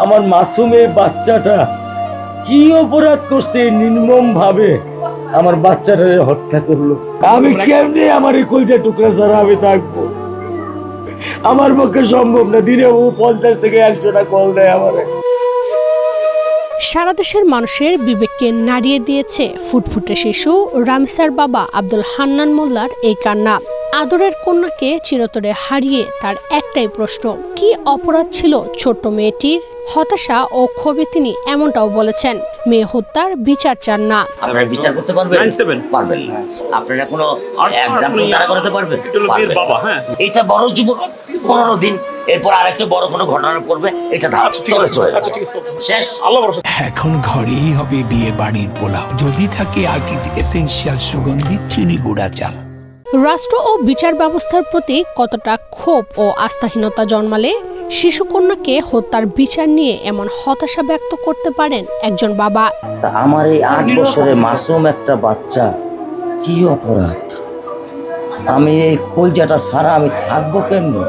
আমার মাসুমের বাচ্চাটা কি অপরাধ করছে নির্মম ভাবে আমার বাচ্চাটা হত্যা করলো। আমি কেমনে আমার এই কলজা টুকরা ছাড়া আমি থাকবো? আমার পক্ষে সম্ভব না। দিনে ও 50 থেকে 100টা কল দেয় আমারে। সারা দেশের মানুষের বিবেককে নাড়িয়ে দিয়েছে ফুটফুটে শিশু রামিসার বাবা আব্দুল হান্নান মোল্লার এই কান্না। আদরের কন্যাকে চিরতরে হারিয়ে তার একটাই প্রশ্ন, কি অপরাধ ছিল ছোট্ট মেয়েটির? হতাশা ও ক্ষোভে তিনি এমনটাও বলেছেন, মেয়ে হত্যার বিচার চান না। আপনারা বিচার করতে পারবেন? পারবেন না। আপনারা কোনো এক্সাম তারা করতে পারবেন? এটা বড় জীবন 15 দিন, এরপর আরেকটা বড় কোনো ঘটনা পড়বে, এটা চলে শেষ। এখন ঘরেই হবে বিয়ে বাড়ির পোলাও, যদি থাকে আকিজ এসেনশিয়াল সুগন্ধি চিনি গুঁড়া চাল। রাষ্ট্র ও বিচার ব্যবস্থার প্রতি কতটা ক্ষোভ ও আস্থাহীনতা জন্মালে শিশুকন্যাকে হত্যার বিচার নিয়ে এমন হতাশা ব্যক্ত করতে পারেন একজন বাবা? আমার এই 8 বছরের মাসুম একটা বাচ্চা কি অপরাধ? আমি এই কলজাটা ছাড়া আমি থাকবো কেমনে?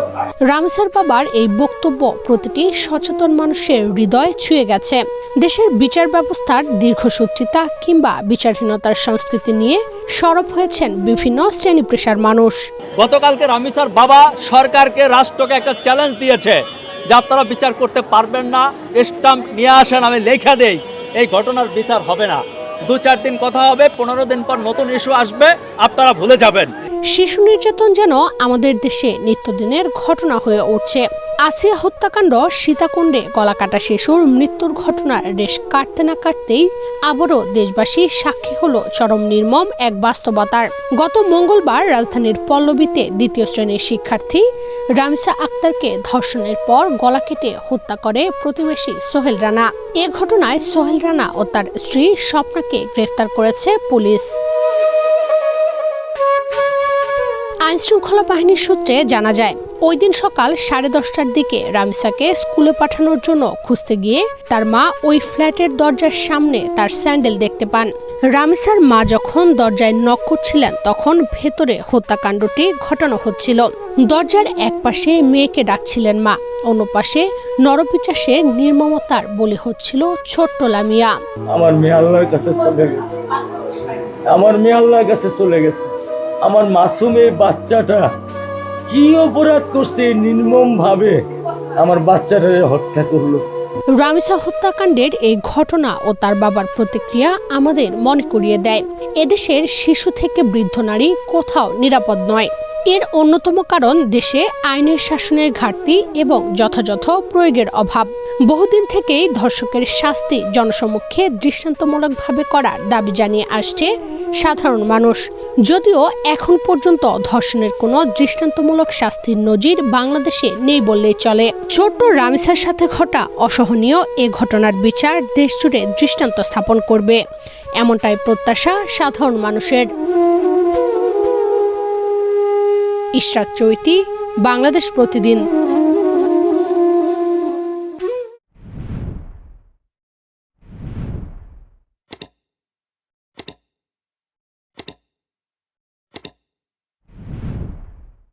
রামিসার বাবার এই বক্তব্য প্রতিটি সচেতন মানুষের হৃদয় ছুঁয়ে গেছে। দেশের বিচার ব্যবস্থার দীর্ঘসূত্রিতা কিংবা বিচারহীনতার সংস্কৃতি নিয়ে সরব হয়েছেন বিভিন্ন শ্রেণী পেশার মানুষ। গতকালকে রামিসার বাবা সরকারকে, রাষ্ট্রকে একটা চ্যালেঞ্জ দিয়েছে যে আপনারা বিচার করতে পারবেন না, স্টাম্প নিয়ে আসেন, আমি লেখা দেই, এই ঘটনার বিচার হবে না। 2-4 দিন কথা হবে, 15 দিন পর নতুন ইস্যু আসবে, আপনারা ভুলে যাবেন। শিশু নির্যাতন যেন আমাদের দেশে নিত্যদিনের ঘটনা হয়ে উঠছে। আসিয়া হত্যাকাণ্ড, সীতাকুণ্ডে গলাকাটা শিশুর মৃত্যুর ঘটনার রেশ কাটতে না কাটতেই আবারও দেশবাসী সাক্ষী হলো চরম নির্মম এক বাস্তবতার। গত মঙ্গলবার রাজধানীর পল্লবীতে 2য় শ্রেণীর শিক্ষার্থী রামিসা আক্তারকে ধর্ষণের পর গলা কেটে হত্যা করে প্রতিবেশী সোহেল রানা। এ ঘটনায় সোহেল রানা ও তার স্ত্রী স্বপ্নাকে গ্রেফতার করেছে পুলিশ। আইনশৃঙ্খলা বাহিনীর সূত্রে জানা যায়, ওই দিন সকাল 10:30টার দিকে রামিসাকে স্কুলে পাঠানোর জন্য খুঁজতে গিয়ে তার মা ওই ফ্ল্যাটের দরজার সামনে তার স্যান্ডেল দেখতে পান। রামিসার মা যখন দরজায় নক করছিলেন তখন ভেতরে হত্যাকাণ্ডটি ঘটানো হচ্ছিল। দরজার এক পাশে মেয়েকে ডাকছিলেন মা, অন্য পাশে নরপিচাসের নির্মমতার বলি হচ্ছিল ছোট্ট লামিয়া। আমার মেয়ে আল্লাহর কাছে চলে গেছে, আমার মেয়ে আল্লাহর কাছে চলে গেছে। আমার মাসুমের বাচ্চাটা কি অপরাধ করছে নির্মম ভাবে আমার বাচ্চাটা হত্যা করলো। রামিসা হত্যাকাণ্ডের এই ঘটনা ও তার বাবার প্রতিক্রিয়া আমাদের মনে করিয়ে দেয়, এদেশের শিশু থেকে বৃদ্ধ নারী কোথাও নিরাপদ নয়। এর অন্যতম কারণ দেশে আইনের শাসনের ঘাটতি এবং যথাযথ প্রয়োগের অভাব। বহুদিন থেকেই ধর্ষকের শাস্তি জনসমক্ষে দৃষ্টান্তমূলকভাবে করার দাবি জানিয়ে আসছে সাধারণ মানুষ। যদিও এখন পর্যন্ত ধর্ষণের কোনো দৃষ্টান্তমূলক শাস্তির নজির বাংলাদেশে নেই বললেই চলে। ছোট্ট রামিসার সাথে ঘটা অসহনীয় এ ঘটনার বিচার দেশজুড়ে দৃষ্টান্ত স্থাপন করবে, এমনটাই প্রত্যাশা সাধারণ মানুষের। ইশরাত চৈতি, বাংলাদেশ প্রতিদিন।